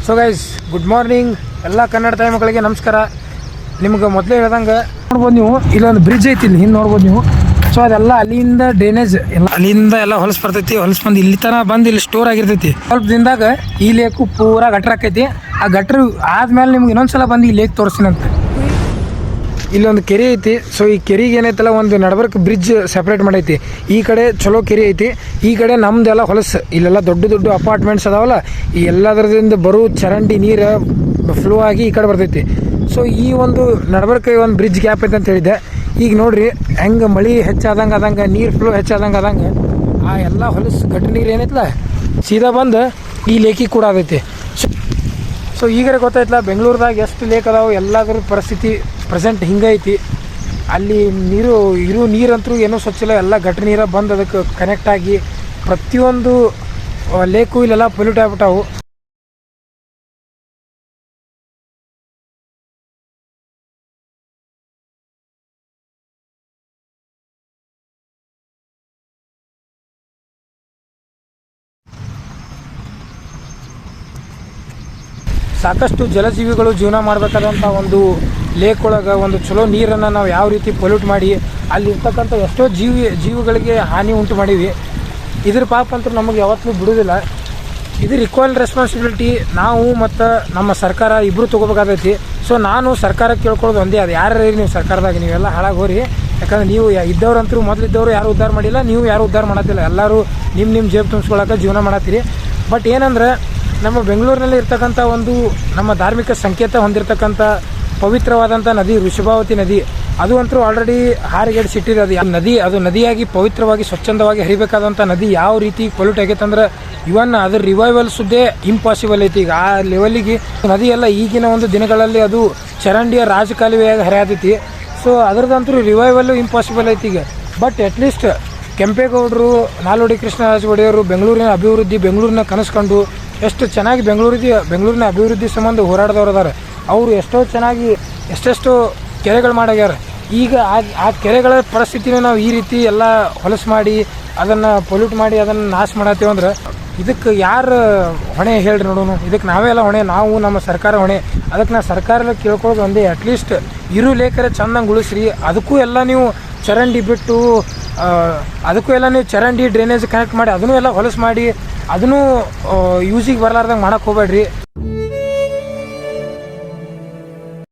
So guys, good morning ಎಲ್ಲ ಕನ್ನಡ ತಾಯಿ ಮಕ್ಕಳಿಗೆ ನಮಸ್ಕಾರ. ನಿಮ್ಗೆ ಮೊದಲೇ ಹೇಳ್ದಂಗೆ ನೋಡ್ಬೋದು ನೀವು, ಇಲ್ಲೊಂದು ಬ್ರಿಡ್ಜ್ ಐತಿ, ಇಲ್ಲಿ ಹಿಂದೆ ನೋಡ್ಬೋದು ನೀವು. ಸೊ ಅದೆಲ್ಲ ಅಲ್ಲಿಂದ ಡ್ರೈನೇಜ್ ಎಲ್ಲ ಅಲ್ಲಿಂದ ಎಲ್ಲ ಹೊಲಸು ಬರ್ತೈತಿ. ಹೊಲಸು ಬಂದು ಇಲ್ಲಿ ತನಕ ಬಂದು ಇಲ್ಲಿ ಸ್ಟೋರ್ ಆಗಿರ್ತೈತಿ. ಸ್ವಲ್ಪ ದಿನದಾಗ ಈ ಲೇಕು ಪೂರಾ ಗಟ್ರ ಆಕೈತಿ. ಆ ಗಟ್ರ ಆದ್ಮೇಲೆ ನಿಮ್ಗೆ ಇನ್ನೊಂದ್ಸಲ ಬಂದು ಈ ಲೇಕ್ ತೋರಿಸ್ತೀನಂತ. ಇಲ್ಲೊಂದು ಕೆರೆ ಐತಿ. ಸೊ ಈ ಕೆರೆಗೆ ಏನೈತಲ್ಲ, ಒಂದು ನಡಬರ್ಕ್ ಬ್ರಿಡ್ಜ್ ಸಪ್ರೇಟ್ ಮಾಡೈತಿ. ಈ ಕಡೆ ಚಲೋ ಕೆರೆ ಐತಿ, ಈ ಕಡೆ ನಮ್ದೆಲ್ಲ ಹೊಲಸು. ಇಲ್ಲೆಲ್ಲ ದೊಡ್ಡ ದೊಡ್ಡ ಅಪಾರ್ಟ್ಮೆಂಟ್ಸ್ ಅದಾವಲ್ಲ, ಈ ಎಲ್ಲದರದಿಂದ ಬರೋ ಚರಂಡಿ ನೀರು ಫ್ಲೋ ಆಗಿ ಈ ಕಡೆ ಬರ್ತೈತಿ. ಸೊ ಈ ಒಂದು ನಡಬರ್ಕ್ ಒಂದು ಬ್ರಿಡ್ಜ್ ಗ್ಯಾಪ್ ಐತೆ ಅಂತ ಹೇಳಿದ್ದೆ. ಈಗ ನೋಡ್ರಿ ಹೆಂಗೆ ಮಳೆ ಹೆಚ್ಚಾದಂಗೆ ನೀರು ಫ್ಲೋ ಹೆಚ್ಚಾದಂಗೆ ಆ ಎಲ್ಲ ಹೊಲಸು ಗಟ್ಟ ನೀರು ಏನೈತಲ್ಲ ಸೀದಾ ಬಂದು ಈ ಲೇಕಿಗೆ ಕೂಡ ಆಗೈತಿ. ಸೊ ಈಗಾರೆ ಗೊತ್ತಾಯ್ತಲ್ಲ, ಬೆಂಗಳೂರದಾಗ ಎಷ್ಟು ಲೇಕ್ ಅದಾವೆ, ಎಲ್ಲದ್ರ ಪರಿಸ್ಥಿತಿ ಪ್ರೆಸೆಂಟ್ ಹಿಂಗೈತಿ. ಅಲ್ಲಿ ನೀರಂತರೂ ಏನೂ ಸ್ವಚ್ಛಿಲ್ಲ, ಎಲ್ಲ ಗಟ್ಟ ನೀರು ಬಂದು ಅದಕ್ಕೆ ಕನೆಕ್ಟ್ ಆಗಿ ಪ್ರತಿಯೊಂದು ಲೇಕು ಇಲ್ಲೆಲ್ಲ ಪೊಲ್ಯೂಟ್ ಆಗ್ಬಿಟ್ಟಾವು. ಸಾಕಷ್ಟು ಜಲಜೀವಿಗಳು ಜೀವನ ಮಾಡಬೇಕಾದಂಥ ಒಂದು ಲೇಕ್ ಒಳಗೆ ಒಂದು ಚಲೋ ನೀರನ್ನು ನಾವು ಯಾವ ರೀತಿ ಪೊಲ್ಯೂಟ್ ಮಾಡಿ ಅಲ್ಲಿ ಇರ್ತಕ್ಕಂಥ ಎಷ್ಟೋ ಜೀವಿಗಳಿಗೆ ಹಾನಿ ಉಂಟು ಮಾಡೀವಿ. ಇದ್ರ ಪಾಪ ಅಂತೂ ನಮಗೆ ಯಾವತ್ತೂ ಬಿಡೋದಿಲ್ಲ. ಇದ್ರ ಈಕ್ವಲ್ ರೆಸ್ಪಾನ್ಸಿಬಿಲಿಟಿ ನಾವು ಮತ್ತು ನಮ್ಮ ಸರ್ಕಾರ ಇಬ್ಬರು ತೊಗೋಬೇಕಾಗೈತಿ. ಸೊ ನಾನು ಸರ್ಕಾರಕ್ಕೆ ಕೇಳ್ಕೊಳ್ಳೋದು ಒಂದೇ, ಅದು ಯಾರು ನೀವು ಸರ್ಕಾರದಾಗ ನೀವೆಲ್ಲ ಹಾಳಾಗಿ ಹೋರಿ. ಯಾಕಂದ್ರೆ ನೀವು ಇದ್ದವ್ರಂತರೂ ಮೊದಲಿದ್ದವರು ಯಾರು ಉದ್ಧಾರ ಮಾಡಿಲ್ಲ, ನೀವು ಯಾರು ಉದ್ಧಾರ ಮಾಡತ್ತಿಲ್ಲ. ಎಲ್ಲರೂ ನಿಮ್ಮ ಜೇಬು ತುಂಬಿಸ್ಕೊಳಕ್ಕೆ ಜೀವನ ಮಾಡತ್ತೀರಿ. ಬಟ್ ಏನಂದ್ರೆ, ನಮ್ಮ ಬೆಂಗಳೂರಿನಲ್ಲಿ ಇರ್ತಕ್ಕಂಥ ಒಂದು ನಮ್ಮ ಧಾರ್ಮಿಕ ಸಂಕೇತ ಹೊಂದಿರತಕ್ಕಂಥ ಪವಿತ್ರವಾದಂಥ ನದಿ ವೃಷಭಾವತಿ ನದಿ, ಅದು ಅಂತೂ ಆಲ್ರೆಡಿ ಹಾರಿಗೆಡಿಸಿಟ್ಟಿದೆ. ಅದು ನದಿಯಾಗಿ ಪವಿತ್ರವಾಗಿ ಸ್ವಚ್ಛಂದವಾಗಿ ಹರಿಬೇಕಾದಂಥ ನದಿ ಯಾವ ರೀತಿ ಪೊಲ್ಯೂಟ್ ಆಗೈತೆ ಅಂದ್ರೆ ಇವನ್ ಅದ್ರ ರಿವೈವಲ್ ಸುದ್ದೇ ಇಂಪಾಸಿಬಲ್ ಐತಿ. ಈಗ ಆ ಲೆವೆಲಿಗೆ ನದಿ ಎಲ್ಲ ಈಗಿನ ಒಂದು ದಿನಗಳಲ್ಲಿ ಅದು ಚರಂಡಿಯ ರಾಜಕಾಲುವೆಯಾಗಿ ಹರಿಯಾದೈತಿ. ಸೊ ಅದ್ರದಂತೂ ರಿವೈವಲ್ಲು ಇಂಪಾಸಿಬಲ್ ಐತಿ ಈಗ. ಬಟ್ ಅಟ್ಲೀಸ್ಟ್ ಕೆಂಪೇಗೌಡರು, ನಾಲ್ವಡಿ ಕೃಷ್ಣರಾಜ ಒಡೆಯರು ಬೆಂಗಳೂರಿನ ಕನಸ್ಕೊಂಡು ಎಷ್ಟು ಚೆನ್ನಾಗಿ ಬೆಂಗಳೂರಿನ ಅಭಿವೃದ್ಧಿ ಸಂಬಂಧ ಹೋರಾಡಿದವರು ಅದಾರೆ. ಅವರು ಎಷ್ಟೋ ಚೆನ್ನಾಗಿ ಎಷ್ಟೆಷ್ಟು ಕೆರೆಗಳು ಮಾಡ್ಯಾರ. ಈಗ ಆ ಕೆರೆಗಳ ಪರಿಸ್ಥಿತಿನ ನಾವು ಈ ರೀತಿ ಎಲ್ಲ ಹೊಲಸು ಮಾಡಿ ಅದನ್ನು ಪೊಲ್ಯೂಟ್ ಮಾಡಿ ಅದನ್ನು ನಾಶ ಮಾಡತ್ತೀವಿ ಅಂದ್ರೆ ಇದಕ್ಕೆ ಯಾರು ಹೊಣೆ ಹೇಳ್ರಿ ನೋಡೋಣ. ಇದಕ್ಕೆ ನಾವೇ ಎಲ್ಲ ಹೊಣೆ, ನಾವು ನಮ್ಮ ಸರ್ಕಾರ ಹೊಣೆ. ಅದಕ್ಕೆ ನಾ ಸರ್ಕಾರ ಕೇಳ್ಕೊಳ್ಳೋದು ಒಂದೇ, ಅಟ್ಲೀಸ್ಟ್ ಇರು ಲೇಕರೆ ಚೆಂದಂಗೆ ಉಳಿಸ್ರಿ. ಅದಕ್ಕೂ ಎಲ್ಲ ನೀವು ಚರಂಡಿ ಬಿಟ್ಟು ಡ್ರೈನೇಜ್ ಕನೆಕ್ಟ್ ಮಾಡಿ ಅದನ್ನೂ ಎಲ್ಲ ಹೊಲಸು ಮಾಡಿ ಅದನ್ನೂ ಯೂಸಿಗೆ ಬರಲಾರ್ದಂಗೆ ಮಾಡೋಕ್ಕೆ ಹೋಗ್ಬೇಡ್ರಿ.